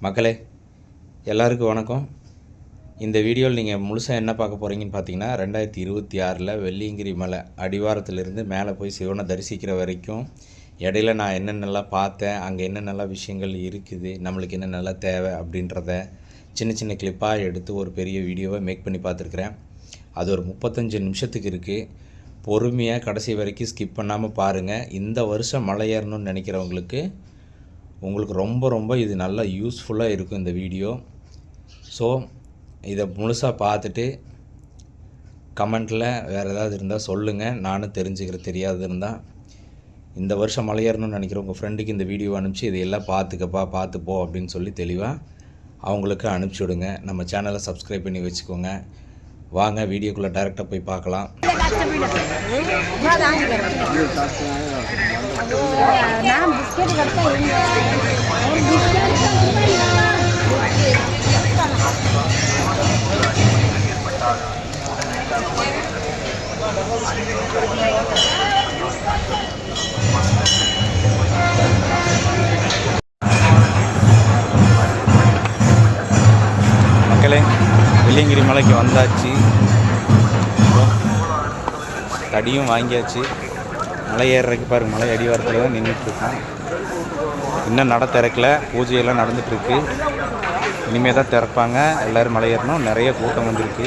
மக்களே எல்லாருக்கும் வணக்கம். இந்த வீடியோவில் நீங்கள் முழுசாக என்ன பார்க்க போகிறீங்கன்னு பார்த்தீங்கன்னா 2026 வெள்ளியங்கிரி மலை அடிவாரத்திலிருந்து மேலே போய் சிவனை தரிசிக்கிற வரைக்கும் இடையில நான் என்னென்னலாம் பார்த்தேன், அங்கே என்னென்னலாம் விஷயங்கள் இருக்குது, நம்மளுக்கு என்னென்னலாம் தேவை அப்படின்றத சின்ன சின்ன கிளிப்பாக எடுத்து ஒரு பெரிய வீடியோவை மேக் பண்ணி பார்த்துருக்குறேன். அது ஒரு 35 நிமிஷத்துக்கு இருக்குது. பொறுமையாக கடைசி வரைக்கும் ஸ்கிப் பண்ணாமல் பாருங்கள். இந்த வருஷம் மலை ஏறணும்னு நினைக்கிறவங்களுக்கு உங்களுக்கு ரொம்ப இது நல்லா யூஸ்ஃபுல்லாக இருக்கும் இந்த வீடியோ. ஸோ இதை முழுசாக பார்த்துட்டு கமெண்ட்டில் வேறு ஏதாவது இருந்தால் சொல்லுங்கள், நானும் தெரிஞ்சுக்கிறேன். தெரியாது இருந்தால் இந்த வருஷம் மலை ஏறணும்னு நினைக்கிற உங்கள் ஃப்ரெண்டுக்கு இந்த வீடியோ அனுப்பிச்சி இதையெல்லாம் பார்த்துப்போ அப்படின்னு சொல்லி தெளிவாக அவங்களுக்கு அனுப்பிச்சி விடுங்க. நம்ம சேனலை சப்ஸ்கிரைப் பண்ணி வச்சுக்கோங்க. வாங்க வீடியோக்குள்ளே டைரெக்டாக போய் பார்க்கலாம். மக்களே, வெள்ளியங்கிரி மலைக்கு வந்தாச்சு. தடியும் வாங்கியாச்சு. மலை ஏறுறதுக்கு பாருங்க, மலை அடிவாரத்தில் தான் நின்றுட்டுருக்கோம். இன்னும் நட திறக்கல, பூஜையெல்லாம் நடந்துகிட்ருக்கு. இனிமேல் தான் திறப்பாங்க. எல்லோரும் மலை ஏறணும். நிறைய கூட்டம் வந்துருக்கு.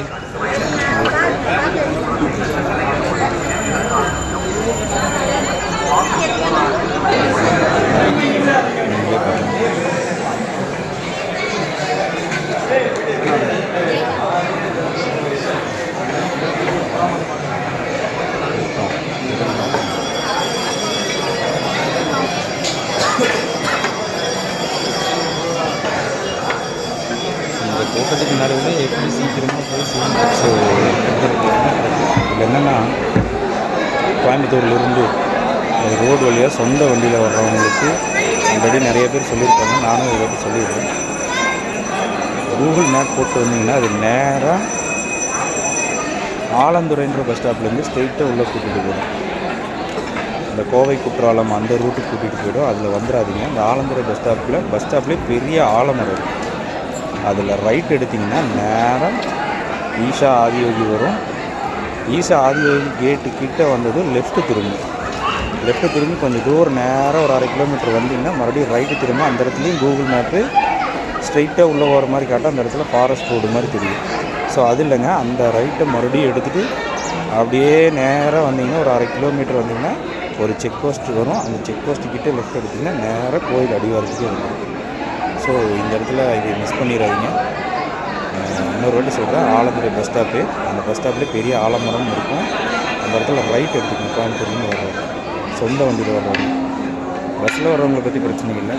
கூட்டத்துக்கு நடுவில் எப்படி சீக்கிரமாக போய் ஸோ இதில் என்னென்னா, கோயம்புத்தூர்லேருந்து ரோடு வழியாக சொந்த வண்டியில் வர்றவங்களுக்கு ஆல்ரெடி நிறைய பேர் சொல்லியிருக்காங்க. நானும் ஒரு வாட்டி சொல்லியிருக்கேன். கூகுள் மேப் போட்டு வந்தீங்கன்னா அது நேராக ஆலந்துறைன்ற பஸ் ஸ்டாப்லேருந்து ஸ்ட்ரெயிட்டாக உள்ளே கூட்டிகிட்டு போயிடும். இந்த கோவை குற்றாலம் அந்த ரூட்டுக்கு கூட்டிகிட்டு போயிடும். அதில் வந்துடாதீங்க. இந்த ஆலந்துறை பஸ் ஸ்டாப்லேயே பெரிய ஆலமரம் இருக்குது. அதில் ரைட் எடுத்திங்கன்னா நேரம் ஈஷா ஆதியோகி வரும். ஈஷா ஆதியோகி கேட்டு கிட்டே வந்தது லெஃப்ட்டு திரும்பி கொஞ்சம் தூரம் நேரம் ஒரு 1/2 கிலோமீட்டர் வந்தீங்கன்னா மறுபடியும் ரைட்டு திரும்ப. அந்த இடத்துலையும் கூகுள் மேப்பு ஸ்ட்ரைட்டாக உள்ளே போகிற மாதிரி காட்டும். அந்த இடத்துல ஃபாரஸ்ட் ரோடு மாதிரி தெரியும். ஸோ அது இல்லைங்க, அந்த ரைட்டை மறுபடியும் எடுத்துகிட்டு அப்படியே நேராக வந்தீங்கன்னா ஒரு 1/2 கிலோமீட்டர் வந்தீங்கன்னா ஒரு செக் போஸ்ட்டு வரும். அந்த செக் போஸ்ட்டு கிட்டே லெஃப்ட் எடுத்திங்கன்னா நேராக கோயில் அடிவாரத்துக்கே வரும். ஸோ இந்த இடத்துல இதை மிஸ் பண்ணிடாதீங்க. இன்னொரு வாட்டி சொல்கிறேன், ஆலந்துறை பஸ் ஸ்டாப்பு. அந்த பஸ் ஸ்டாப்லேயே பெரிய ஆலமரம் இருக்கும். அந்த இடத்துல ரைட் எடுத்துக்கணும். கோயம்புத்தூர்லேருந்து வர்றவங்க, சொந்த வண்டியில் வர்றவங்க. பஸ்ஸில் வர்றவங்களை பற்றி பிரச்சனை இல்லை.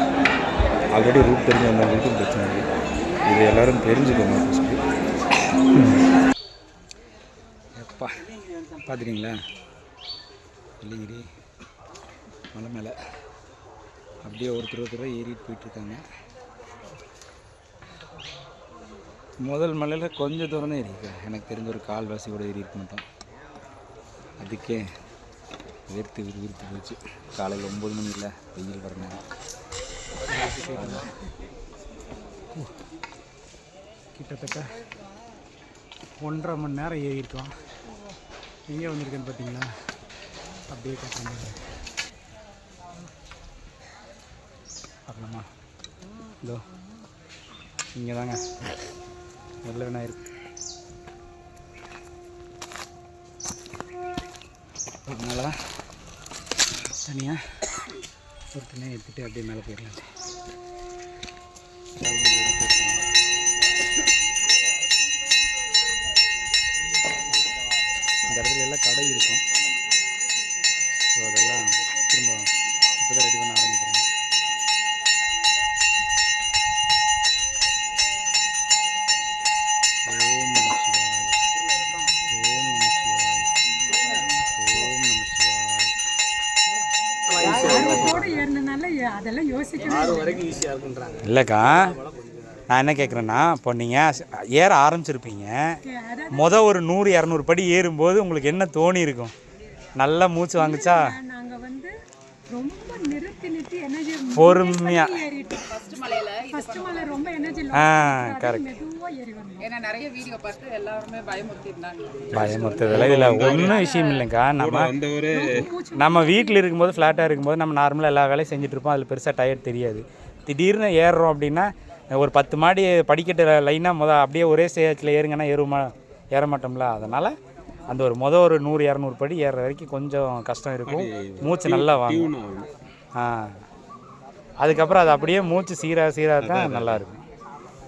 ஆல்ரெடி ரூட் தெரிஞ்சு வந்தவங்களுக்கும் பிரச்சனை இல்லை. இது எல்லோரும் தெரிஞ்சுக்கோங்க ஃபஸ்ட்டு. எப்பா பார்த்துட்டிங்களா, வெள்ளியங்கிரி மலை மேலே அப்படியே ஒருத்தர் ஏறிட்டு போயிட்டுருக்காங்க. முதல் மலையில் கொஞ்சம் தூரம் தான் ஏறியிருக்கேன். எனக்கு தெரிஞ்ச ஒரு கால்வாசி கூட ஏறி இருக்க மாட்டோம். அதுக்கே விறுவிறுத்து போச்சு. காலையில் 9 மணி இல்லை, வெயில் வர நேரம். கிட்டத்தட்ட 1.5 மணி நேரம் ஏறியிருக்கோம். எங்கே வந்திருக்கேன்னு பார்த்தீங்களா, அப்படியே பார்க்கலாமா இதோ இங்கே தாங்க வெள்ளை விநாயகர். அதனால தான் தனியாக ஒரு தனியாக எடுத்துகிட்டு அப்படியே மேலே போயிடலாம். இந்த இடத்துல எல்லாம் கடை இருக்கும். ஸோ அதெல்லாம் திரும்ப இப்போ தான் ரெடி பண்ண ஆரம்பிக்கிறேன். இல்லைக்கா, நான் என்ன கேட்குறேன்னா, இப்போ நீங்கள் ஏற ஆரம்பிச்சிருப்பீங்க. ஒரு 100-200 படி ஏறும்போது உங்களுக்கு என்ன தோணி இருக்கும்? நல்லா மூச்சு வாங்குச்சா? ரொம்ப நிறுத்தி எனர்ஜி பொறுமையா ஃபர்ஸ்ட் மலையில ரொம்ப எனர்ஜி கரெக்ட். மெதுவா ஏறி வரணும். ஏன்னா நிறைய வீடியோ பார்த்து எல்லாருமே பயமுறுத்திருந்தாங்க. பயமுறுத்ததில்லை, இதில் ஒன்றும் விஷயம் இல்லைங்கக்கா. நம்ம வீட்டில் இருக்கும்போது ஃப்ளாட்டாக இருக்கும்போது நம்ம நார்மலாக எல்லா வேலையும் செஞ்சுட்ருப்போம். அதில் பெருசாக டயர்ட் தெரியாது. திடீர்னு ஏறுறோம் அப்படின்னா ஒரு 10 மாடி படிக்கட்டு லைனாக அப்படியே ஒரே ஸ்டேஜில் ஏறுங்கன்னா ஏற மாட்டோம்ல. அதனால் அந்த ஒரு 100-200 படி ஏறுற வரைக்கும் கொஞ்சம் கஷ்டம் இருக்கும். மூச்சு நல்லா வாங்கும். அதுக்கப்புறம் அது அப்படியே மூச்சு சீராக தான் நல்லாயிருக்கும்.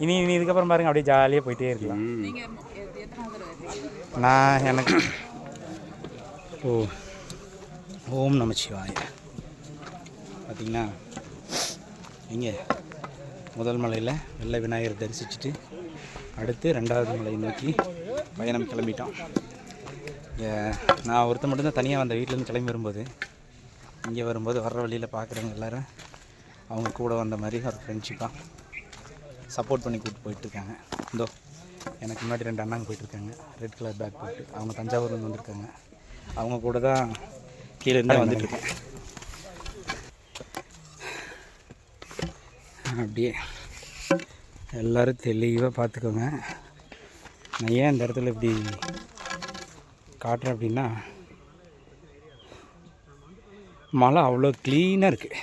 இனி இதுக்கப்புறம் பாருங்கள் அப்படியே ஜாலியாக போயிட்டே இருக்கலாம். நான் எனக்கு ஓம் நமச்சிவாய பார்த்திங்கன்னா இங்கே முதல் மலையில் வெள்ளை விநாயகர் தரிசிச்சுட்டு அடுத்து 2வது மலை நோக்கி பயணம் கிளம்பிட்டோம். நான் ஒருத்தர் மட்டும்தான் தனியாக வந்த வீட்டிலேருந்து கிளம்பி வரும்போது, இங்கே வரும்போது வர்ற வழியில் பார்க்குறவங்க எல்லோரும் அவங்க கூட வந்த மாதிரி ஒரு ஃப்ரெண்ட்ஷிப்பாக சப்போர்ட் பண்ணி கூப்பிட்டு போயிட்டுருக்காங்க. இதோ எனக்கு முன்னாடி 2 அண்ணாங்க போயிட்டுருக்காங்க, ரெட் கலர் பேக் போட்டு. அவங்க தஞ்சாவூர்லேருந்து வந்திருக்காங்க. அவங்க கூட தான் கீழே இருந்தால் வந்துட்டுருக்கேன். அப்படியே எல்லோரும் தெளிவாக பார்த்துக்கோங்க. நான் ஏன் இந்த இடத்துல இப்படி காட்டுறேன் அப்படின்னா, மலை அவ்வளோ க்ளீனாக இருக்குது.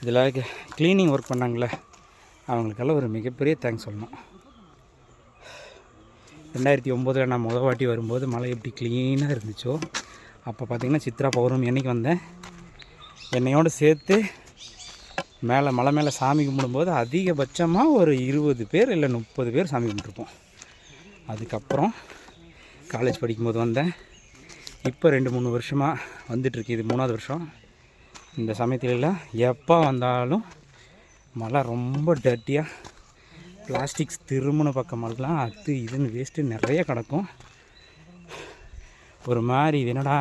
இதில் க்ளீனிங் ஒர்க் பண்ணாங்களே அவங்களுக்கெல்லாம் ஒரு மிகப்பெரிய தேங்க்ஸ் சொல்லணும். 2009 நான் முதல் வாட்டி வரும்போது மலை எப்படி க்ளீனாக இருந்துச்சோ, அப்போ பார்த்திங்கன்னா சித்ரா பௌர்ணமி அன்றைக்கி வந்தேன். என்னையோடு சேர்த்து மலை மேலே சாமி கும்பிடும்போது அதிகபட்சமாக ஒரு 20 பேர் இல்லை 30 பேர் சாமி கும்பிட்ருப்போம். அதுக்கப்புறம் காலேஜ் படிக்கும்போது வந்தேன். இப்போ 2-3 வருஷமாக வந்துட்டுருக்கு. இது 3வது வருஷம். இந்த சமயத்துலலாம் எப்போ வந்தாலும் மழை ரொம்ப டர்ட்டியாக பிளாஸ்டிக்ஸ் திருமண பக்கமெல்லாம் அது இதுன்னு வேஸ்ட்டு நிறைய கிடக்கும். ஒரு மாதிரி இது என்னடா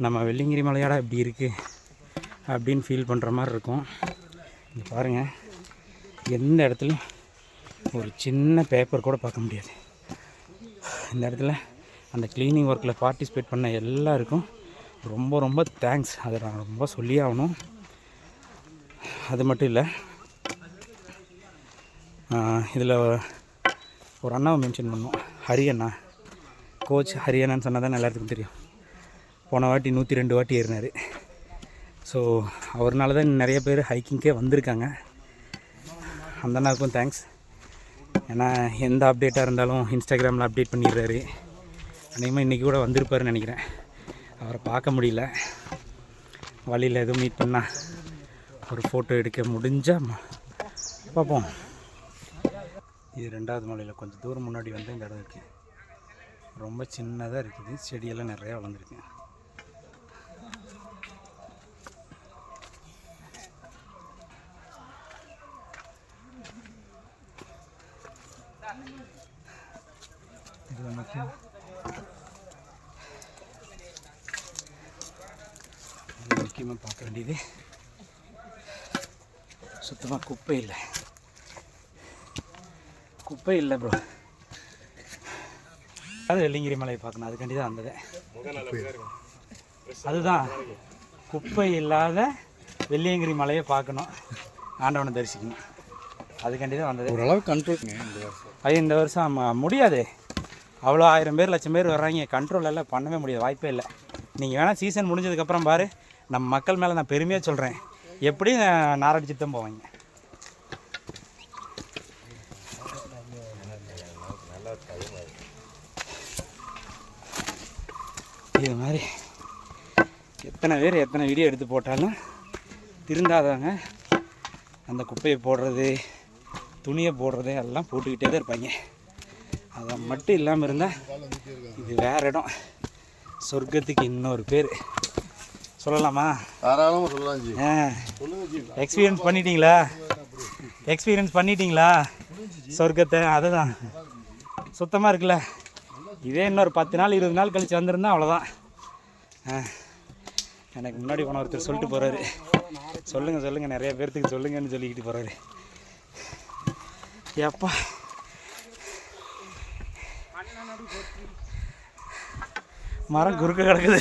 நம்ம வெள்ளிங்கிரி மலையாடா இப்படி இருக்குது அப்படின்னு ஃபீல் பண்ணுற மாதிரி இருக்கும். இங்கே பாருங்கள், எந்த இடத்துலையும் ஒரு சின்ன பேப்பர் கூட பார்க்க முடியாது. இந்த இடத்துல அந்த க்ளீனிங் ஒர்க்கில் பார்ட்டிசிபேட் பண்ண எல்லாருக்கும் ரொம்ப ரொம்ப தேங்க்ஸ். அதை நான் ரொம்ப சொல்லியே ஆகணும். அது மட்டும் இல்லை, இதில் ஒரு அண்ணாவை மென்ஷன் பண்ணோம், ஹரியண்ணா. கோச் ஹரியண்ணான்னு சொன்னால் தான் எல்லாத்துக்கும் தெரியும். போன வாட்டி 102 வாட்டி ஏறினார். ஸோ அவர்னால தான் நிறைய பேர் ஹைக்கிங்கே வந்திருக்காங்க. அந்த அண்ணாவுக்கும் தேங்க்ஸ். ஏன்னா எந்த அப்டேட்டாக இருந்தாலும் இன்ஸ்டாகிராமில் அப்டேட் பண்ணிடுறாரு. அநேகமாக இன்றைக்கி கூட வந்திருப்பாருன்னு நினைக்கிறேன். அவரை பார்க்க முடியல. வழியில் எதுவும் மீட் பண்ணால் ஒரு ஃபோட்டோ எடுக்க முடிஞ்சால் பார்ப்போம். இது 2வது மலையில் கொஞ்சம் தூரம் முன்னாடி வந்து இந்த இடம் இருக்குது. ரொம்ப சின்னதாக இருக்குது. செடியெல்லாம் நிறையா வளர்ந்துருக்கு. இது மட்டும் முக்கியமாக பார்க்க வேண்டியது, சுத்தமாக குப்பை இல்லை ப்ரோ. அது வெள்ளிங்கிரி மலையை பார்க்கணும், அதுக்காண்டி தான் வந்தது. அதுதான் குப்பை இல்லாத வெள்ளியங்கிரி மலையை பார்க்கணும், ஆண்டவனை தரிசிக்கணும். அதுக்காண்டி தான் வந்தது. ஓரளவு கண்ட்ரோல் இந்த வருஷம் முடியாது. அவ்வளோ 1000 பேர் 1,00,000 பேர் வர்றாங்க. கண்ட்ரோல் எல்லாம் பண்ணவே முடியாது, வாய்ப்பே இல்லை. நீங்கள் வேணால் சீசன் முடிஞ்சதுக்கப்புறம் பாரு, நம்ம மக்கள் மேலே நான் பெருமையாக சொல்கிறேன், எப்படி நாரடிச்சுட்டு தான் போவாங்க. இது மாதிரி எத்தனை பேர் எத்தனை வீடியோ எடுத்து போட்டாலும் திருந்தாதவங்க அந்த குப்பையை போடுறது, துணியை போடுறது எல்லாம் போட்டுக்கிட்டே தான் இருப்பாங்க. அதை மட்டும் இல்லாமல் இருந்தால் இது வேறு இடம், சொர்க்கத்துக்கு இன்னொரு பேர் சொல்லலாமா? தாராளமாக சொல்லலாம் ஜி. எக்ஸ்பீரியன்ஸ் பண்ணிட்டீங்களா சொர்க்கத்தை? அதுதான் சுத்தமாக இருக்குல்ல. இதே இன்னொரு 10 நாள் 20 நாள் கழித்து வந்திருந்தா அவ்வளோதான். எனக்கு முன்னாடி போன ஒருத்தர் சொல்லிட்டு போகிறாரு, சொல்லுங்கள் நிறைய பேர்த்துக்கு சொல்லுங்கன்னு சொல்லிக்கிட்டு போகிறாரு. எப்பா மரம் குறுக்க கிடக்குது.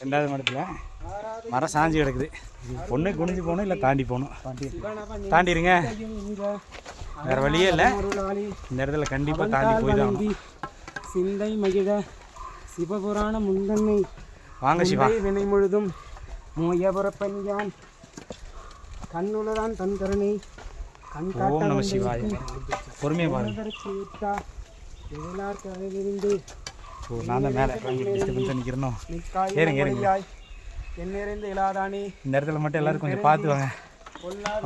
2வது மடத்தில் மரம் சாஞ்சி கிடக்குது. ஒன்று குனிஞ்சு போகணும், இல்லை தாண்டி போகணும். தாண்டிடுங்க, வேறு வழியே இல்லை. இந்த இடத்துல கண்டிப்பாக தாண்டி போய் தான் சிந்தை மகிழ சிவபுராண முந்தன்னை வாங்க சிவா. வினை முழுதும் மோயபுரப்பஞ்சான் கண்ணுலதான் தந்தரனை ஓம் நம சிவாய. பொறுமையாக பாருங்க. ஓ, நான் தான் மேலே டிஸ்டர்பன்ஸாக நிற்கிறனோ. ஏறுங்க ஏறுங்க. எண்ணிறைந்த இலாதானே. இந்த இடத்துல மட்டும் எல்லோரும் கொஞ்சம் பார்த்து வாங்க.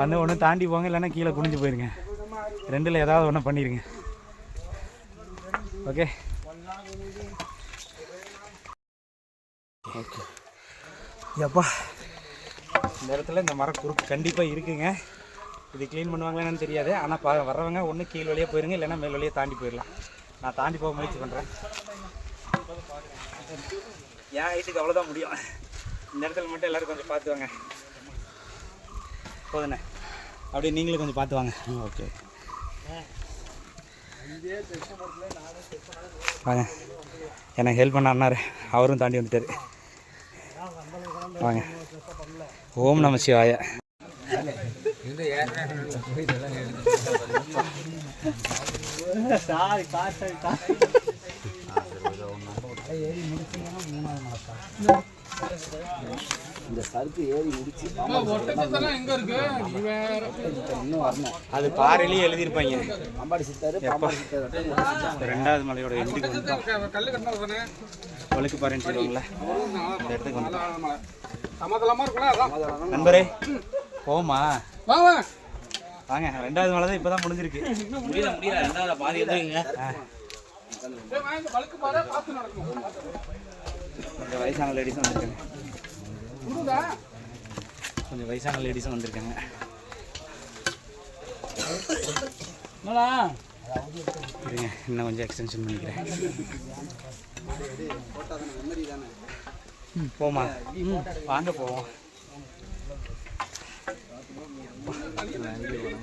வந்து ஒன்று தாண்டி போங்க, இல்லைன்னா கீழே குனிஞ்சு போயிருங்க. 2ல் ஏதாவது ஒன்று பண்ணிடுங்க. Okay okay. எப்பா இந்த இடத்துல இந்த மரக்குறுக்கு கண்டிப்பாக இருக்குங்க. இது க்ளீன் பண்ணுவாங்களான்னு தெரியாது. ஆனால் வர்றவங்க ஒன்று கீழ் வழியாக போயிருங்க, இல்லைன்னா மேல் வழியாக தாண்டி போயிடலாம். நான் தாண்டி போக முயற்சி பண்ணுறேன். என் ஹைட்டுக்கு அவ்வளோதான் முடியும். இந்த இடத்துல மட்டும் எல்லோரும் கொஞ்சம் பார்த்து வாங்க. போதுண்ணே, அப்படியே நீங்களும் கொஞ்சம் பார்த்து வாங்க. ஓகே வாங்க. எனக்கு ஹெல்ப் பண்ண அண்ணாரு, அவரும் தாண்டி வந்துட்டார். வாங்க. ஓம் நம சிவாய. இந்த சருக்கு ஏறி முடிச்சு அது பாறையிலேயே எழுதியிருப்பாங்க. 2வது மலையோட எண்டுக்கு வந்துட்டோம். ஒழுக்கு பாறைன்னு சொல்லுவாங்களே, இந்த இடத்துக்கு வந்துட்டோம். நண்பரே போமா வாங்க. 2வது மலை தான் இப்போ தான் முடிஞ்சிருக்கு. முடியல 2வது பாதி எதுங்க. கொஞ்சம் வயசான லேடிஸும் வந்திருக்காங்க. இருங்க, இன்னும் கொஞ்சம் எக்ஸ்டென்ஷன் பண்ணிக்கிறேன். போமா வாங்க போவோம்.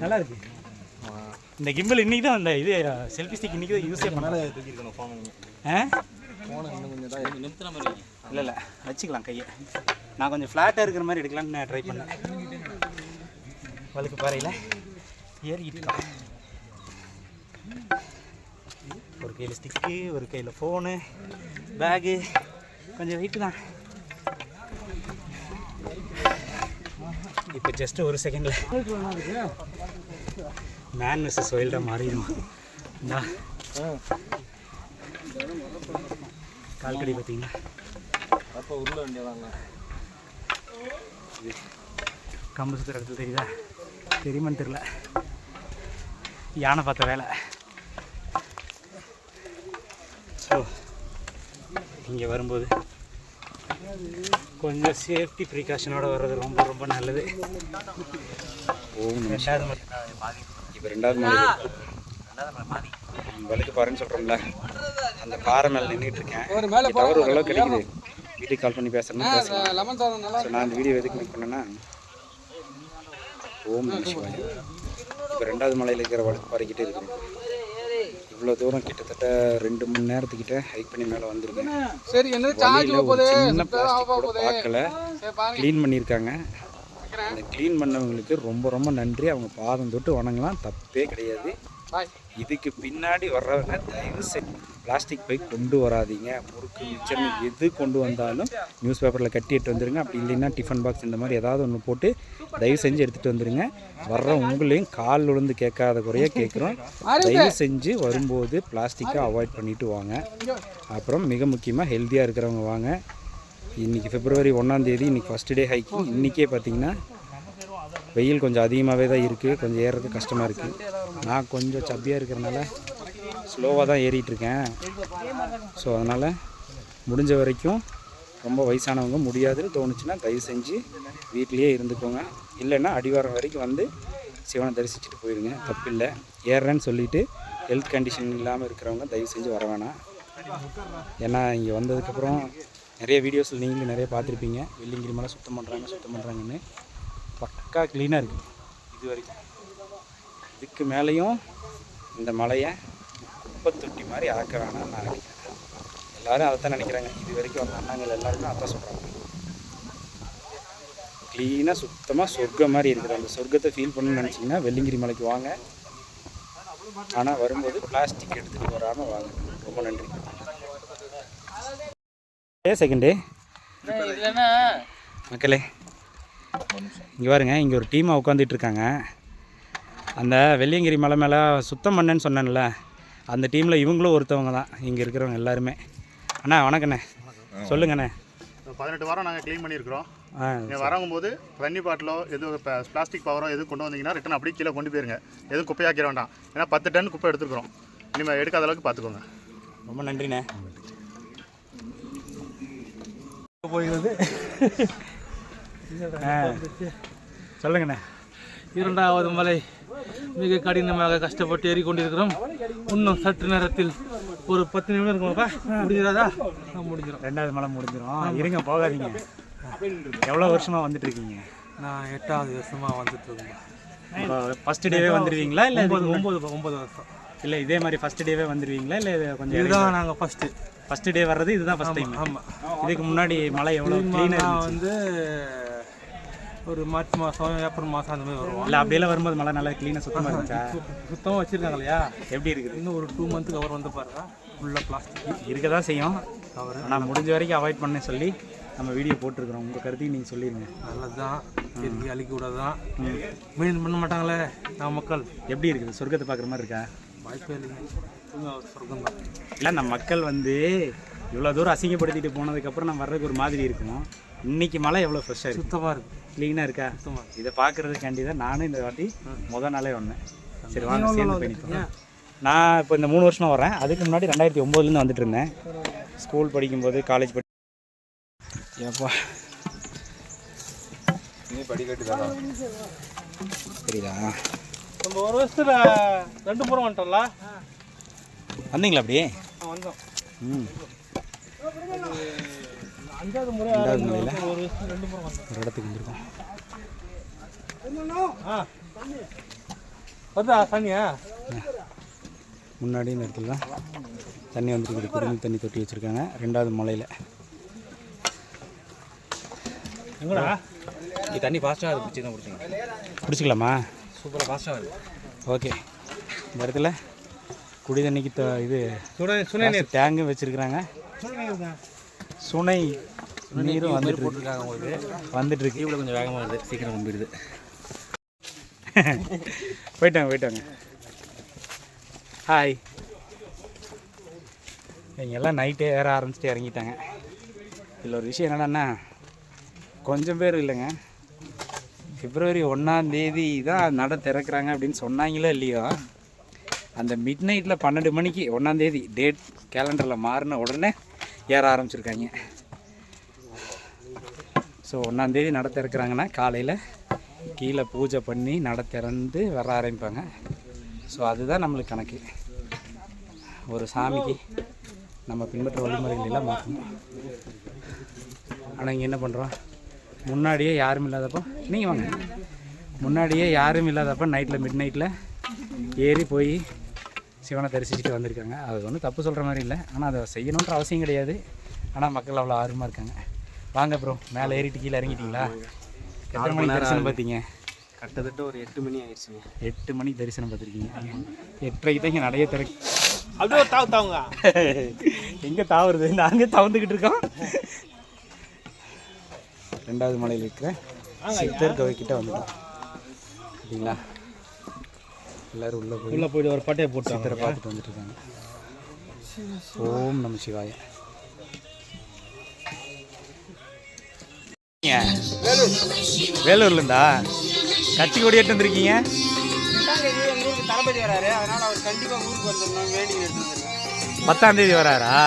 நல்லா இருக்கு. இந்த கிம்பிள் இன்றைக்கி தான் இந்த இது செல்ஃபி ஸ்டிக் இன்றைக்கி தான் யூஸே பண்ணாத தூக்கிருக்கணும். இல்லை இல்லை வச்சுக்கலாம் கையை. நான் கொஞ்சம் ஃப்ளாட்டாக இருக்கிற மாதிரி எடுக்கலான்னு நான் ட்ரை பண்ணேன். வழுக்கு பாறையில் ஏறிக்கிட்டு ஒரு கையில் ஸ்டிக்கு, ஒரு கையில் ஃபோனு, பேகு, கொஞ்சம் வெயிட்டு தான். இப்போ ஜஸ்ட்டு ஒரு செகண்டில் மேன் மிஸ்ஸஸ் ஒயில்டாக மாறிடும். இந்தா கால்கடி பார்த்தீங்களா? அப்போ உள்ள வேண்டியதாங்க. கம்பு சுற்றுற இடத்துல தெரியுதா? தெரியுமான்னு தெரில. யானை பார்த்த வேலை. ஸோ இங்கே வரும்போது கொஞ்சம் சேஃப்டி ப்ரிகாஷனோடு வர்றது ரொம்ப ரொம்ப நல்லது. ஓம் 2வது மலை. இப்போ 2வது மலை வழுக்கு பாருன்னு சொல்கிறோம்ல, அந்த பாறை மேலே நின்றுட்டு இருக்கேன். டவர் ஓரளவுக்கு கிடைக்குது. வீட்டுக்கு கால் பண்ணி பேசுகிறேன்னா பேசுகிறேன். ஸோ நான் அந்த வீடியோ எதுக்கு மேக் பண்ணேன்னா, ஓம் நம சிவாய. இப்போ 2வது மலையில் இருக்கிற வழுக்கு பாறைக்கிட்டே இருக்கிறேன். இவ்வளோ தூரம் கிட்டத்தட்ட 2 மணி நேரத்துக்கிட்ட ஹைக் பண்ணி மேலே வந்திருக்கேன். சின்ன பிளாஸ்டிக் கூட பார்க்கல, க்ளீன் பண்ணியிருக்காங்க. அந்த க்ளீன் பண்ணவங்களுக்கு ரொம்ப ரொம்ப நன்றி. அவங்க பாதம் தொட்டு வணங்கலாம், தப்பே கிடையாது. இதுக்கு பின்னாடி வர்றவங்க தயவு செஞ்சு பிளாஸ்டிக் பை கொண்டு வராதிங்க. முறுக்கு மிச்சம் எது கொண்டு வந்தாலும் நியூஸ் பேப்பரில் கட்டிட்டு வந்துடுங்க. அப்படி இல்லைன்னா டிஃபன் பாக்ஸ் இந்த மாதிரி ஏதாவது ஒன்று போட்டு தயவு செஞ்சு எடுத்துகிட்டு வந்துடுங்க. வர்ற உங்களையும் கால் விழுந்து கேட்காத குறைய கேட்குறோம். தயவு செஞ்சு வரும்போது பிளாஸ்டிக்கை அவாய்ட் பண்ணிவிட்டு வாங்க. அப்புறம் மிக முக்கியமாக ஹெல்த்தியாக இருக்கிறவங்க வாங்க. இன்றைக்கி February 1ஆம் தேதி, இன்றைக்கி ஃபஸ்ட்டு டே ஹைக்கிங். இன்றைக்கே பார்த்திங்கன்னா வெயில் கொஞ்சம் அதிகமாகவே தான் இருக்குது. கொஞ்சம் ஏறுறது கஷ்டமாக இருக்குது. நான் கொஞ்சம் சப்பியாக இருக்கிறனால ஸ்லோவாக தான் ஏறிட்டுருக்கேன். ஸோ அதனால் முடிஞ்ச வரைக்கும் ரொம்ப வயசானவங்க முடியாதுன்னு தோணுச்சுன்னா தயவு செஞ்சு வீட்லேயே இருந்துக்கோங்க. இல்லைன்னா அடிவாரம் வரைக்கும் வந்து சிவனை தரிசிச்சுட்டு போயிடுங்க, தப்பில்லை. ஏறுறேன்னு சொல்லிவிட்டு ஹெல்த் கண்டிஷன் இல்லாமல் இருக்கிறவங்க தயவு செஞ்சு வர வேணாம். ஏன்னா இங்கே வந்ததுக்கப்புறம் நிறைய வீடியோஸில் நீங்களும் நிறைய பார்த்துருப்பீங்க. வெள்ளிங்கிரி மலை சுத்தம் பண்ணுறாங்கன்னு. பக்கா க்ளீனாக இருக்குது இது வரைக்கும். இதுக்கு மேலேயும் இந்த மலையை குப்பை தொட்டி மாதிரி ஆக்க வேணாம்னு நான் நினைக்கிறேன். எல்லோரும் அதை தான் நினைக்கிறாங்க. இது வரைக்கும் வந்த அண்ணாங்கள் எல்லாருமே அதான் சொல்கிறாங்க. க்ளீனாக சுத்தமாக சொர்க்கம் மாதிரி இருக்குது. அந்த சொர்க்கத்தை ஃபீல் பண்ணணும்னு நினச்சிங்கன்னா வெள்ளிங்கிரி மலைக்கு வாங்க. ஆனால் வரும்போது பிளாஸ்டிக் எடுத்துகிட்டு வராமல் வாங்க. ரொம்ப நன்றி. செகண்டே மக்களே இங்கே பாருங்க, இங்கே ஒரு டீமாக உட்காந்துட்டு இருக்காங்க. அந்த வெள்ளியங்கிரி மலை மேலே சுத்தம் பண்ணேன்னு சொன்னேன்ல, அந்த டீமில் இவங்களும் ஒருத்தவங்க தான் இங்கே இருக்கிறவங்க எல்லாருமே. அண்ணா வணக்கண்ணே, சொல்லுங்கண்ணே. 18 வாரம் நாங்கள் க்ளீன் பண்ணியிருக்கிறோம். நீங்கள் வரங்கும்போது தண்ணி பாட்டிலோ எதுவும் பிளாஸ்டிக் பவரோ எதுவும் கொண்டு வந்தீங்கன்னா ரிட்டன் அப்படியே கீழே கொண்டு போயிருங்க. எதுவும் குப்பையாக்கிற வேண்டாம். ஏன்னா 10 டன் குப்பை எடுத்துக்கிறோம். இனிமேல் எடுக்காத அளவுக்கு பார்த்துக்கோங்க. ரொம்ப நன்றிண்ணே. போகிறது சொல்லுங்கண்ணே. 2வது மலை மிக கடினமாக கஷ்டப்பட்டு ஏறிக்கொண்டிருக்கிறோம். இன்னும் சற்று நேரத்தில் ஒரு 10 நிமிடம் இருக்குமாப்பா, முடிஞ்சிடாதா? முடிஞ்சிடும். 2வது மலை முடிஞ்சிடும். இருங்க, போகாதீங்க. எவ்வளோ வருஷமாக வந்துட்டு இருக்கீங்க? நான் 8வது வருஷமாக வந்துட்டு இருக்கேன். இப்போ ஃபஸ்ட்டு டேவே வந்துடுவீங்களா இல்லை 9 வருஷம் இல்லை இதே மாதிரி ஃபஸ்ட்டு டேவே வந்துடுவீங்களா இல்லை கொஞ்சம்? இதுதான் நாங்கள் ஃபஸ்ட்டு டே வர்றது இதுதான் ஃபஸ்ட் டைம். ஆமாம். இதுக்கு முன்னாடி மலை எவ்வளோ க்ளீனாக வந்து ஒரு மார்ச் மாதம் ஏப்ரல் மாதம் அந்த மாதிரி வருவோம். இல்லை அப்படியெல்லாம் வரும்போது மழை நல்லா க்ளீனாக சுத்தமாக இருந்துச்சா? சுத்தமாக வச்சுருக்காங்க இல்லையா? எப்படி இருக்குது? இன்னும் ஒரு 2 மந்த்துக்கு அவர் வந்து பாருங்க, ஃபுல்லாக பிளாஸ்டிக் இருக்க தான் செய்யும். ஆனால் முடிஞ்ச வரைக்கும் அவாய்ட் பண்ண சொல்லி நம்ம வீடியோ போட்டிருக்கிறோம். உங்கள் கருத்தையும் நீங்கள் சொல்லிடுங்க. நல்லது தான், இயற்கை அழிக்க கூடாது தான். மெயின் பண்ண மாட்டாங்களே நம்ம மக்கள். எப்படி இருக்குது? சொர்க்கத்தை பார்க்குற மாதிரி இருக்கா? வாய்ப்பே இல்லைங்க, சொர்க்கம் தான். இல்லை நம்ம மக்கள் வந்து இவ்வளோ தூரம் அசிங்கப்படுத்திட்டு போனதுக்கப்புறம் நம்ம வர்றதுக்கு ஒரு மாதிரி இருக்கும். இன்றைக்கி மழை எவ்வளோ ஃப்ரெஷ்ஷாக இருக்குது, சுத்தமாக இருக்குது, க்ளீனாக இருக்கா? சுத்தமாக. இதை பார்க்குறதுக்காண்டி தான் நானும் இந்த வாட்டி நாளே வந்தேன். சரி வாங்க சேர்ந்து பண்ணிப்போம். நான் இப்போ இந்த 3 வருஷமாக வரேன். அதுக்கு முன்னாடி 2009 வந்துட்டு இருந்தேன். ஸ்கூல் படிக்கும்போது, காலேஜ் ஏப்பா படிக்கட்டு தான் சரிதா. நம்ம ஒரு வருஷத்தில் 2 முறை வந்துட்டோம்ல. வந்தீங்களா அப்படியே? வந்தோம். 5வது முறை ஒரு வருஷத்தில் 2 முறை வந்தோம். ஒரு இடத்துக்கு வந்திருக்கோம். வருதா தண்ணியா? முன்னாடி இந்த இடத்துல தான் தண்ணி வந்துருக்குது. குடிநீர் தண்ணி தொட்டி வச்சுருக்காங்க 2வது மலையில். எங்கடா தண்ணி ஃபாஸ்ட்டாக அது பிடிச்சி தான் குடிச்சிங்க. குடிச்சிக்கலாமா? சூப்பராக ஃபாஸ்ட்டாக இருக்குது. ஓகே. இந்த இடத்துல குடி தண்ணிக்கு இது சுனை நீர் டேங்கும் வச்சுருக்குறாங்க. சுனை நீரும் வந்துட்டு போட்டிருக்காங்க. உங்களுக்கு வந்துட்டுருக்கு. இவ்வளோ கொஞ்சம் வேகமாக வருது, சீக்கிரம் வந்துடுது. போயிட்டாங்க. ஹாய். எல்லாம் நைட்டே ஏற ஆரம்பிச்சுட்டு இறங்கிட்டாங்க. இதில் ஒரு விஷயம் என்னடாண்ணா, கொஞ்சம் பேர் இல்லைங்க, பிப்ரவரி 1 தான் நட திறக்கிறாங்க அப்படின்னு சொன்னாங்களோ இல்லையோ, அந்த மிட் நைட்டில் 12 மணிக்கு 1 டேட் கேலண்டரில் மாறின உடனே ஏற ஆரம்பிச்சிருக்காங்க. ஸோ 1 நட திறக்கிறாங்கன்னா காலையில் கீழே பூஜை பண்ணி நட திறந்து வர ஆரம்பிப்பாங்க. ஸோ அதுதான் நம்மளுக்கு கணக்கு. ஒரு சாமிக்கு நம்ம பின்பற்ற வழிமுறைகள் எல்லாம் மாற்றணும். ஆனால் இங்கே என்ன பண்ணுறோம், முன்னாடியே யாரும் இல்லாதப்போ, நீங்கள் வாங்க, முன்னாடியே யாரும் இல்லாதப்போ நைட்டில் மிட் நைட்டில் ஏறி போய் சிவனை தரிசிச்சுட்டு வந்திருக்காங்க. அது ஒன்றும் தப்பு சொல்கிற மாதிரி இல்லை, ஆனால் அதை செய்யணுன்ற அவசியம் கிடையாது. ஆனால் மக்கள் அவ்வளோ ஆர்வமாக இருக்காங்க. வாங்க ப்ரோ, மேலே ஏறிட்டு கீழே இறங்கிட்டீங்களா? எத்தனை மணிக்கு தரிசனம் பார்த்தீங்க? கிட்டத்தட்ட ஒரு 8 மணி ஆயிடுச்சுங்க. 8 மணிக்கு தரிசனம் பார்த்துருக்கீங்க. 8:30 தான் இங்கே நிறைய திறக்கு. அப்படியே ஒரு தாவுங்க. எங்கே தாவுறது? நாங்கள் தவந்துக்கிட்டு இருக்கோம். 2வது மலையில் இருக்கிற சித்தர் கோவிக்கிட்ட வந்துட்டோம். அப்படிங்களா? எல்லோரும் உள்ளே போய்ட்டு ஒரு பட்டையை போட்டு சித்தரை பார்த்துட்டு வந்துட்டு இருக்காங்க. ஓம் நம சிவாய. வேலூர்லேருந்தா கட்சி கொடியேட்டு வந்திருக்கீங்க? தளபதி வராரு, அதனால அவர் கண்டிப்பாக ஊருக்கு வந்துடணும் வேண்டி எடுத்து வந்துருக்கேன். 10ஆம் வராரா?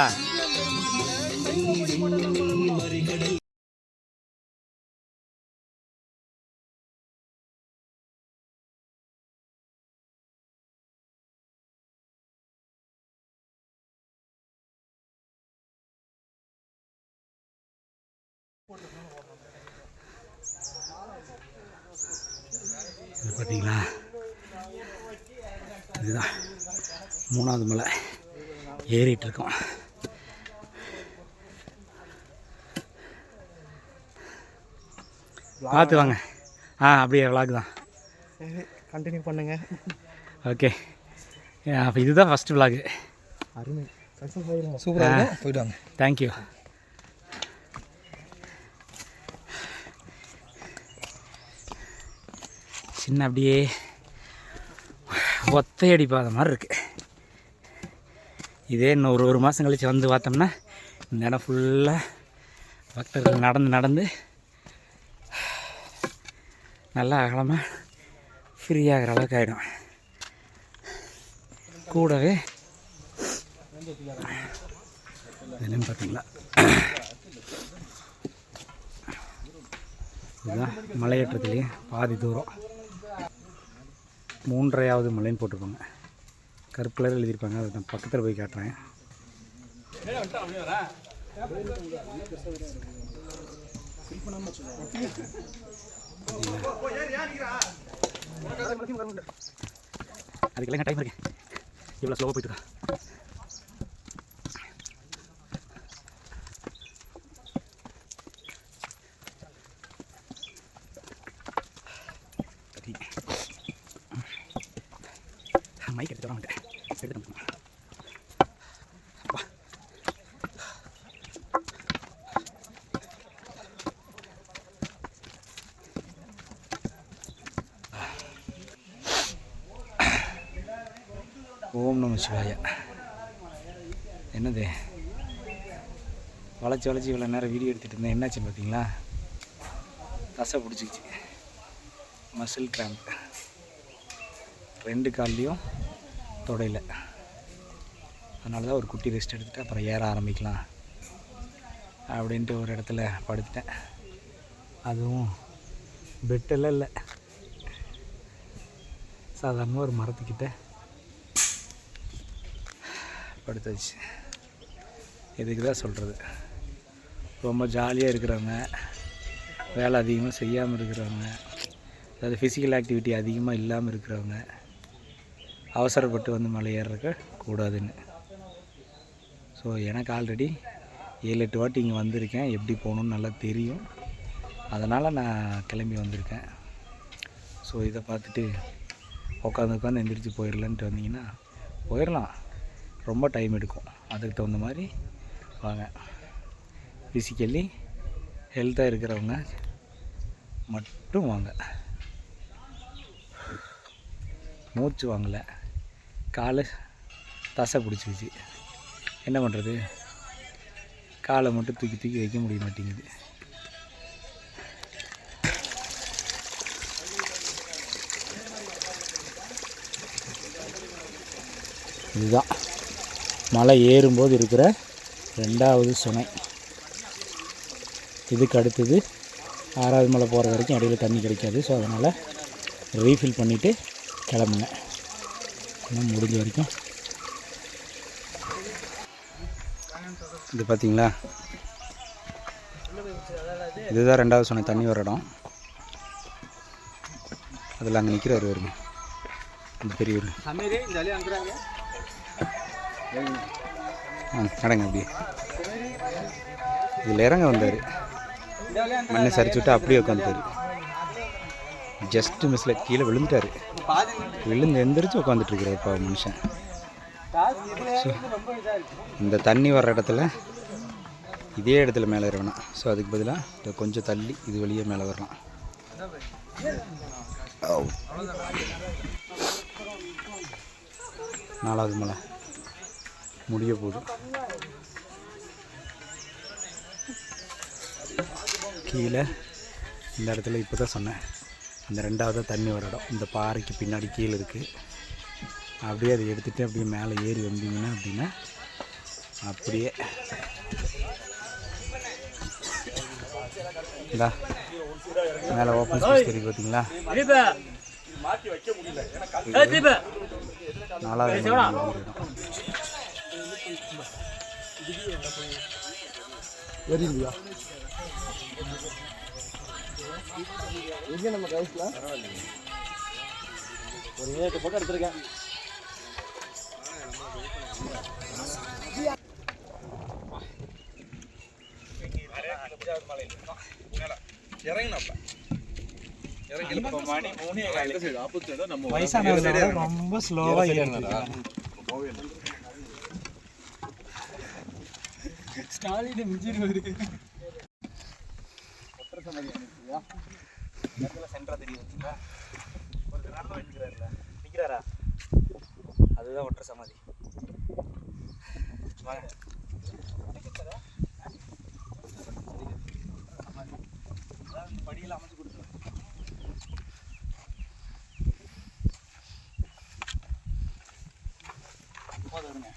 இது பார்த்தீங்களா, இதுதான் 3வது மலை ஏறிட்டுருக்கோம். பார்த்து வாங்க. அப்படியே விளாக் தான். கண்டினியூ பண்ணுங்க. ஓகே, அப்போ இதுதான் ஃபஸ்ட்டு விளாகு. அருமை, சக்ஸஸ் ஆகிடும். சூப்பராக போயிட்டு வாங்க. தேங்க்யூ. சின்ன அப்படியே ஒத்தையடி பாத மாதிரி இருக்குது. இதே இன்னும் ஒரு மாதம் கழித்து வந்து பார்த்தோம்னா இந்த இடம் ஃபுல்லாக பக்தர்கள் நடந்து நல்லா அகலமாக ஃப்ரீயாகிற அளவுக்கு ஆகிடும். கூடவே என்னன்னு பார்த்தீங்களா, இதுதான் மலையேற்றத்துலேயே பாதி தூரம் 3.5வது மலைன்னு போட்டிருப்பாங்க. கருப்பு கலர் எழுதியிருப்பாங்க. அதை நான் பக்கத்தில் போய் காட்டுறேன். அதுக்கெல்லாம் டைம் இருக்கு. இவ்வளோ ஸ்லோவாக போயிட்டு இருக்கா. மைக் எடுத்து வரமாட்டேன். எடுத்து ஓம் நம சிவாய. என்னது வளைச்சி இவ்வளோ நேரம் வீடியோ எடுத்துகிட்டு இருந்தேன். என்னாச்சு பார்த்தீங்களா, தசை பிடிச்சிக்கிச்சு. மசில் கிராம்ப் 2 கால்லையும் தொடையில். அதனால தான் ஒரு குட்டி ரெஸ்ட் எடுத்துகிட்டு அப்புறம் ஏற ஆரம்பிக்கலாம் அப்படின்ட்டு ஒரு இடத்துல படுத்துட்டேன். அதுவும் பெட்டெல்லாம் இல்லை, சாதாரணமாக ஒரு மரத்துக்கிட்ட படுத்தாச்சு. இதுக்கு தான் சொல்கிறது, ரொம்ப ஜாலியாக இருக்கிறவங்க, வேலை அதிகமாக செய்யாமல் இருக்கிறவங்க, அதாவது ஃபிசிக்கல் ஆக்டிவிட்டி அதிகமாக இல்லாமல் இருக்கிறவங்க அவசரப்பட்டு வந்து மலை ஏறுறக்க கூடாதுன்னு. ஸோ எனக்கு ஆல்ரெடி 7-8 வாட்டி இங்கே வந்திருக்கேன். எப்படி போகணுன்னு நல்லா தெரியும். அதனால் நான் கிளம்பி வந்திருக்கேன். ஸோ இதை பார்த்துட்டு உட்காந்து எந்திரிச்சு போயிடலான்ட்டு வந்தீங்கன்னா போயிடலாம். ரொம்ப டைம் எடுக்கும். அதுக்கு தகுந்த மாதிரி வாங்க. ஃபிசிக்கலி ஹெல்த்தாக இருக்கிறவங்க மட்டும் வாங்க. மூச்சு வாங்கலை, காலை தசை பிடிச்சிக்கிச்சு. என்ன பண்ணுறது, காலை மட்டும் தூக்கி வைக்க முடிய மாட்டேங்குது. இதுதான் மலை ஏறும்போது இருக்கிற 2வது சுனை. இதுக்கு அடுத்தது 6வது மலை போகிற வரைக்கும் இடையில தண்ணி கிடைக்காது. ஸோ அதனால் ரீஃபில் பண்ணிவிட்டு கிளம்புங்க. இன்னும் முடிஞ்ச வரைக்கும். இது பார்த்தீங்களா, இதுதான் 2வது சுனை தண்ணி வர இடம். அதில் அங்கே நிற்கிறாரு வருங்க, அந்த பெரியவர். நடங்க அப்படியே. இதில் இறங்க வந்தார், மண்ணை சரிச்சுட்டு அப்படியே உட்காந்துட்டார். ஜஸ்ட்டு மிஸ்ஸில் கீழே விழுந்துட்டார். விழுந்து எந்திரிச்சு உட்காந்துட்ருக்கிறார் இப்போ மனுஷன். ஸோ இந்த தண்ணி வர்ற இடத்துல இதே இடத்துல மேலே ஏற வேணாம். ஸோ அதுக்கு பதிலாக கொஞ்சம் தள்ளி இது வழியே மேலே வரலாம். 4வது மலை முடிய போகுது. கீழே இந்த இடத்துல இப்போ தான் சொன்னேன், அந்த 2வது தண்ணி வர இடம் இந்த பாறைக்கு பின்னாடி கீழே இருக்குது. அப்படியே அதை எடுத்துகிட்டு அப்படியே மேலே ஏறி வந்தீங்கன்னா அப்படியே இந்தா மேலே ஓப்பன் ஸ்பேஸ் தெரியுது பார்த்தீங்களா. 4வது நம்ம கைஸ்ல ஒரு 7 பக்கம் எடுத்துருக்கேன். இறங்கினப்ப இப்போ மணி 3:15. வயசானவங்க ரொம்ப ஸ்லோவாக ஏறினாரா? ஸ்டாலின் மிஞ்சிட்டு வருது. ஒற்றை சமாதி சென்டரா தெரியும் வச்சுங்களா? ஒரு நடந்து நிற்கிறாருல, நிற்கிறாரா? அதுதான் ஒற்றை சமாதி. படியில் அமைச்சு கொடுத்துருவேன். போதுங்க.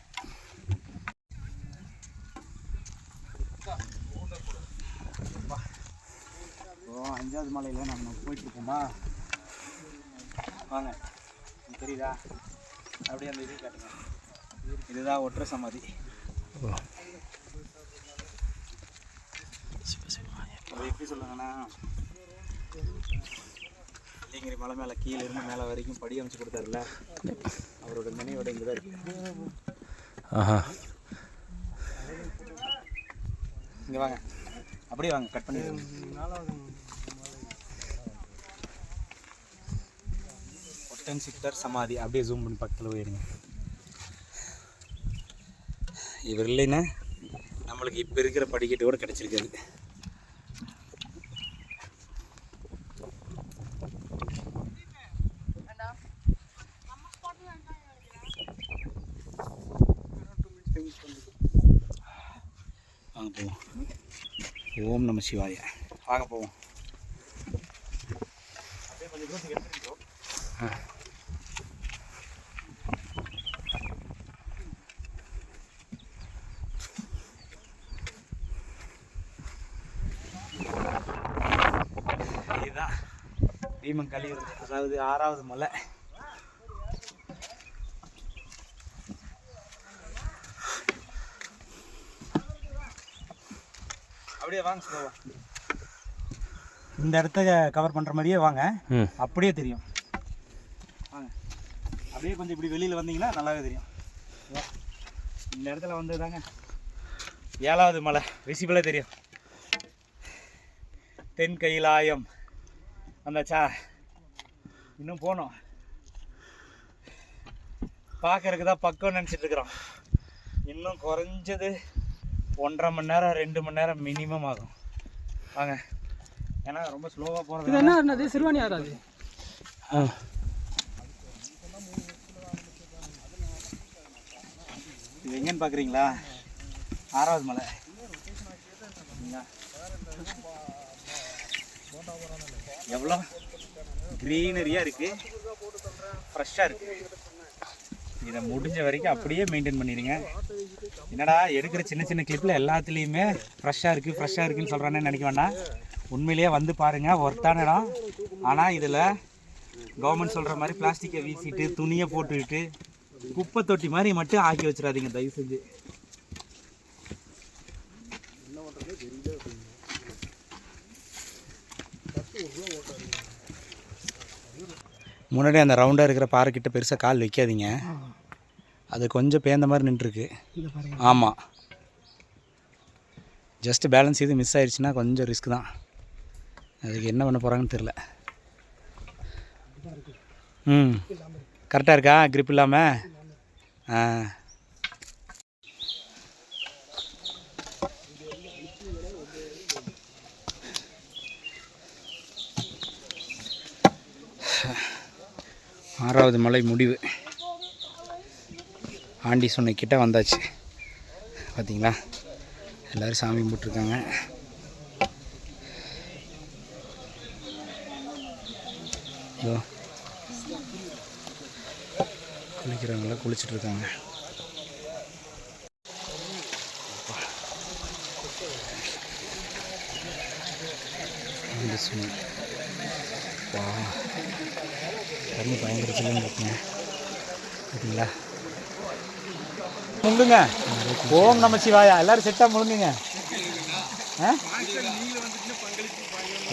இப்போ 5வது மலையில் நம்ம போயிட்டுருக்கோமா? வாங்க, தெரியுதா? அப்படியே அந்த இது காட்டுங்க. இதுதான் ஒற்றை சமாதி. அது எப்படி சொல்லுங்கன்னா, நீங்கிரி மலை மேலே கீழே இருந்து மேலே வரைக்கும் படி அமைச்சு கொடுத்தாருல, அவரோட நினைவோட இங்கே தான் இருக்கு. இங்கே வாங்க, அப்படியே வாங்க, கட் பண்ணி. ஒட்டன் சித்தர் சமாதி அப்படியே ஜூம் பண்ணி பக்கத்தில் போயிடுங்க. இவர் இல்லைன்னா நம்மளுக்கு இப்போ இருக்கிற படிக்கட்டு கூட கிடச்சிருக்காது. வாங்க போவோம். ஓம் நம சிவாய. வாங்க போவோம். இதுதான் பீமங்கலியூர், அதாவது 6வது மலை. அப்படியே வாங்க, ஸ்லோவா இந்த இடத்த கவர் பண்ணுற மாதிரியே வாங்க, அப்படியே தெரியும். வாங்க, அப்படியே கொஞ்சம் இப்படி வெளியில் வந்தீங்கன்னா நல்லாவே தெரியும். இந்த இடத்துல வந்து தாங்க 7வது மலை விசிபிளாக தெரியும். தென் கைலாயம் வந்தாச்சா? இன்னும் போனோம், பார்க்கறதுக்கு தான் பக்கம் நினச்சிட்டு இருக்கிறோம். இன்னும் குறைஞ்சது 1.5 மணி நேரம் 2 மணி நேரம் மினிமம் ஆகும். வாங்க, ஏன்னா ரொம்ப ஸ்லோவாக போகிறது. இது என்ன சிறுவாணி ஆறாது? இது எங்கேன்னு பார்க்குறீங்களா? 6வது மலை. எவ்வளோ க்ரீனரியாக இருக்குது, ஃப்ரெஷ்ஷாக இருக்குது. இதை முடிஞ்ச வரைக்கும் அப்படியே மெயின்டைன் பண்ணிடுங்க. என்னடா எடுக்கிற சின்ன சின்ன கிளிப்பில் எல்லாத்துலேயுமே ஃப்ரெஷ்ஷாக இருக்குதுன்னு சொல்கிறானேன்னு நினைக்க வேண்டாம். உண்மையிலேயே வந்து பாருங்கள், ஒர்த்தான இடம். ஆனால் இதில் கவர்மெண்ட் சொல்கிற மாதிரி பிளாஸ்டிக்கை வீசிட்டு துணியை போட்டுக்கிட்டு குப்பை தொட்டி மாதிரி மட்டும் ஆக்கி வச்சிடாதீங்க தயவு செஞ்சு. முன்னாடி அந்த ரவுண்டாக இருக்கிற பாறைக்கிட்ட பெருசாக கால் வைக்காதீங்க, அது கொஞ்சம் பேந்த மாதிரி நின்றுருக்கு. ஆமாம், ஜஸ்ட்டு பேலன்ஸ் இது மிஸ் ஆயிடுச்சுன்னா கொஞ்சம் ரிஸ்க் தான். அதுக்கு என்ன பண்ண போகிறாங்கன்னு தெரில. கரெக்டாக இருக்கா க்ரிப் இல்லாமல்? ஆ, ஆறாவது மலை முடிவு. ஆண்டி சொன்ன கிட்ட வந்தாச்சு. பார்த்தீங்களா, எல்லோரும் சாமி கும்பிட்ருக்காங்க. இதோ குளிக்கிறவங்களாம் குளிச்சுட்ருக்காங்க. வா, தண்ணி பயங்கர சில்லுன்னு இருக்குங்க. பார்த்தீங்களா? முங்குங்க. ஓம் நம சிவாயா. எல்லோரும் செட்டாக முழுங்குங்க.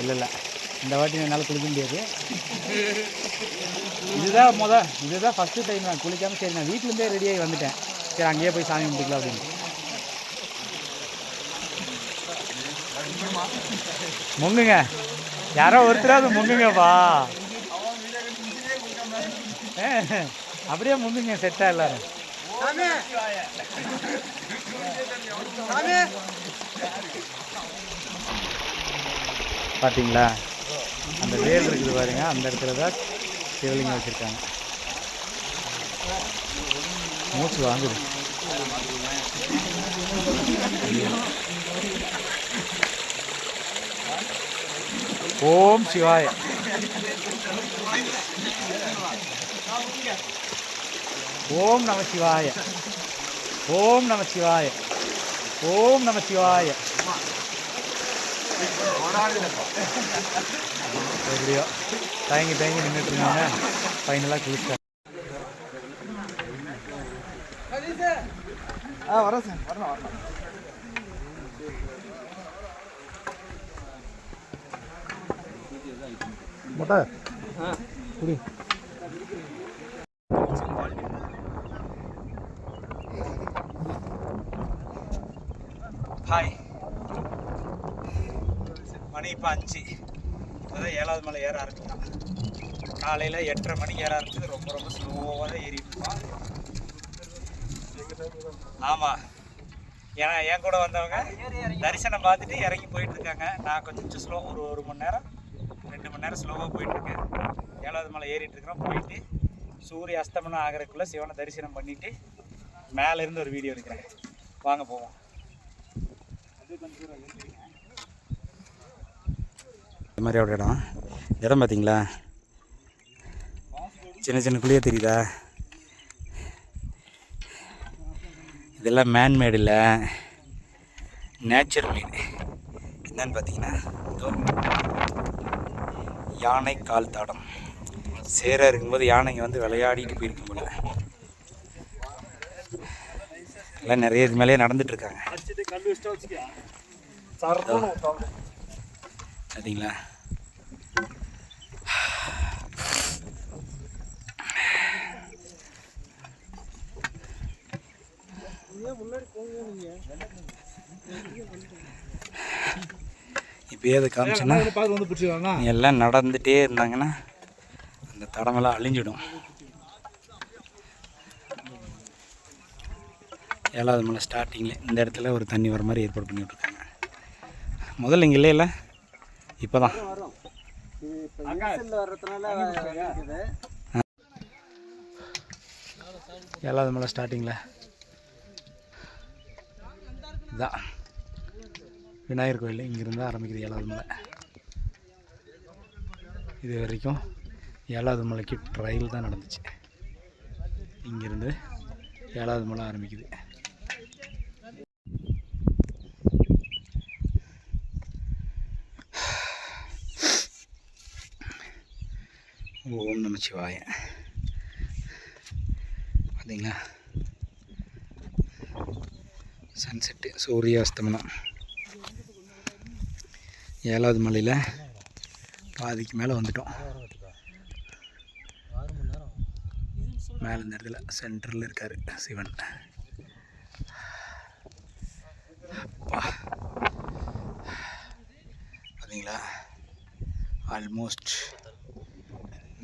இல்லை, இந்த வாட்டி என்னால் குளிக்க முடியாது. இதுதான் ஃபஸ்ட்டு டைம் நான் குளிக்காமல். சரி, நான் வீட்டிலேருந்தே ரெடியாகி வந்துட்டேன். சரி, அங்கேயே போய் சாமி கும்பிட்டுக்கலாம் அப்படின்னு. முங்குங்க, யாரோ ஒருத்தராவது முங்குங்கப்பா. அப்படியே முங்குங்க செட்டாக எல்லாரும். பார்த்தீங்களா அந்த வேல் இருக்குது பாருங்க, அந்த இடத்துல தான் சிவலிங்கம் வச்சுருக்காங்க. மூச்சு வாங்குது. ஓம் சிவாய. ஓம் நம சிவாய. ஓம் நம சிவாய. ஓம் நம சிவாய. எப்படியோ தயங்கி நின்றுட்டு இருந்தாங்க. ஃபைனலாக குளிச்சிட்டாங்க. வரேன் சார், வரணும். மொட்டை குடி. ஹாய், மணி இப்போ 5. இப்போதான் 7வது மலை ஏற ஆரம்பிக்கலாம். காலையில் 8:30 மணிக்கு ஏற ஆரம்பிச்சது. ரொம்ப ஸ்லோவாக தான் ஏறிட்டு இருக்கோம். ஆமாம், ஏன்னா என் கூட வந்தவங்க தரிசனம் பார்த்துட்டு இறங்கி போயிட்டுருக்காங்க. நான் கொஞ்சம் ஸ்லோ, ஒரு மணி நேரம் 2 மணி நேரம் ஸ்லோவாக போயிட்டுருக்கேன். 7வது மலை ஏறிட்டுருக்குறோம். போயிட்டு சூரிய அஸ்தமனம் ஆகிறதுக்குள்ளே சிவனை தரிசனம் பண்ணிவிட்டு மேலேருந்து ஒரு வீடியோ எடுக்கிறேன். வாங்க போவோம். இந்த மாதிரி ஒரு இடம் பார்த்தீங்களா? சின்ன குழியாக தெரியுதா? இதெல்லாம் மேன்மேடு இல்லை, நேச்சர் மீன். என்னன்னு பார்த்தீங்கன்னா யானை கால் தாடம். சேராக இருக்கும்போது யானைங்க வந்து விளையாடிட்டு போயிருக்கும் போல. எல்லாம் நிறைய இது மேலேயே நடந்துட்டுருக்காங்க. பார்த்தீங்களா? இப்போயே அதை காமிச்சோன்னா எல்லாம் நடந்துகிட்டே இருந்தாங்கன்னா அந்த தடமெல்லாம் அழிஞ்சிடும். 7வது மலை ஸ்டார்டிங்கில் இந்த இடத்துல ஒரு தண்ணி வர மாதிரி ஏற்பாடு பண்ணி விட்ருக்காங்க. முதல்ல இங்கே இல்லைல்ல, இப்போ தான். 7வது மலை ஸ்டார்டிங்கில் இதுதான் விநாயகர் கோயில். இங்கேருந்து ஆரம்பிக்குது 7வது மலை. இது வரைக்கும் 7வது மலைக்கு ட்ரையல் தான் நடந்துச்சு. இங்கேருந்து 7வது மலை ஆரம்பிக்குது. ஓம் நமச்சிவாய. பார்த்தீங்களா சன்செட்டு, சூரியாஸ்தமனம். 7வது மலையில் பாதிக்கு மேலே வந்துட்டோம். மேலே இந்த இடத்துல சென்டரில் இருக்கார் சிவன். அப்பா பார்த்தீங்களா, ஆல்மோஸ்ட்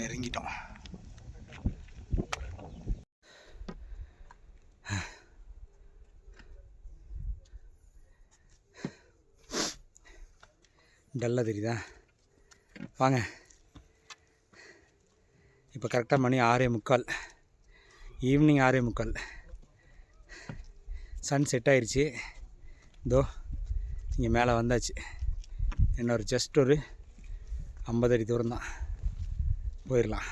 நெருங்கிட்டோம். டல்லாக தெரியுதா? வாங்க. இப்போ கரெக்டாக மணி 6:45, ஈவினிங் 6:45. சன் செட் ஆயிடுச்சு. இதோ இங்கே மேலே வந்தாச்சு. இன்னொரு ஜஸ்ட் ஒரு 50 அடி தூரம் தான், போயிடலாம்.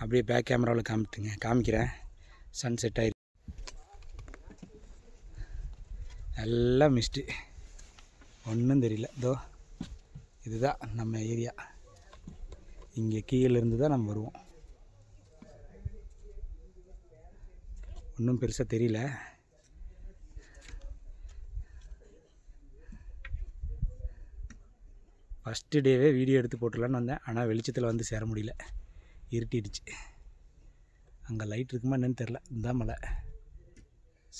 அப்படியே பேக் கேமராவில் காமிக்கிறேன். சன் செட் ஆயிடுச்சு. எல்லாம் மிஸ்ட்டு, ஒன்றும் தெரியல. இதோ இதுதான் நம்ம ஏரியா. இங்கே கீழேருந்து தான் நம்ம வருவோம். ஒன்றும் பெருசாக தெரியல. ஃபஸ்ட்டு டேவே வீடியோ எடுத்து போட்டுடலான்னு வந்தேன். ஆனால் வெளிச்சத்தில் வந்து சேர முடியல, இருட்டிடுச்சு. அங்கே லைட் இருக்குமா என்னன்னு தெரில. இந்த மலை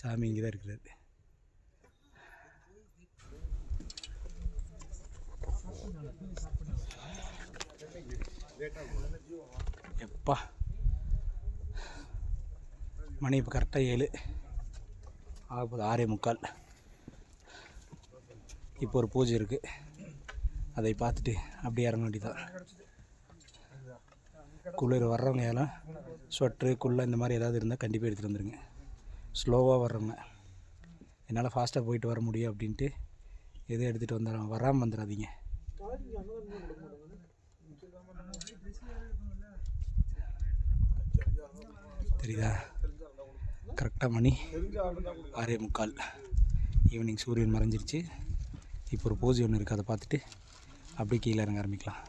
சாமி இங்கே தான் இருக்கிறது. எப்பா மணி இப்போ கரெக்டாக 7 ஆகுது, 6:45. இப்போ ஒரு பூஜை இருக்குது, அதை பார்த்துட்டு அப்படியே இறங்க வேண்டியதான். குளிர் வர்றவங்க எல்லாம் ஸ்வெட்ரு குள்ளே இந்த மாதிரி ஏதாவது இருந்தால் கண்டிப்பாக எடுத்துகிட்டு வந்துடுங்க. ஸ்லோவாக வர்றவங்க, என்னால் ஃபாஸ்ட்டாக போயிட்டு வர முடியும் அப்படின்ட்டு எதுவும் எடுத்துகிட்டு வராமல் வந்துடாதீங்க. தெரியுதா? கரெக்டாக மணி 6:45. ஈவினிங் சூரியன் மறைஞ்சிருச்சு. இப்போ ஒரு பூஜை ஒன்று இருக்குது, அதை பார்த்துட்டு அப்படியே கீழே இறங்க ஆரம்பிக்கலாம்.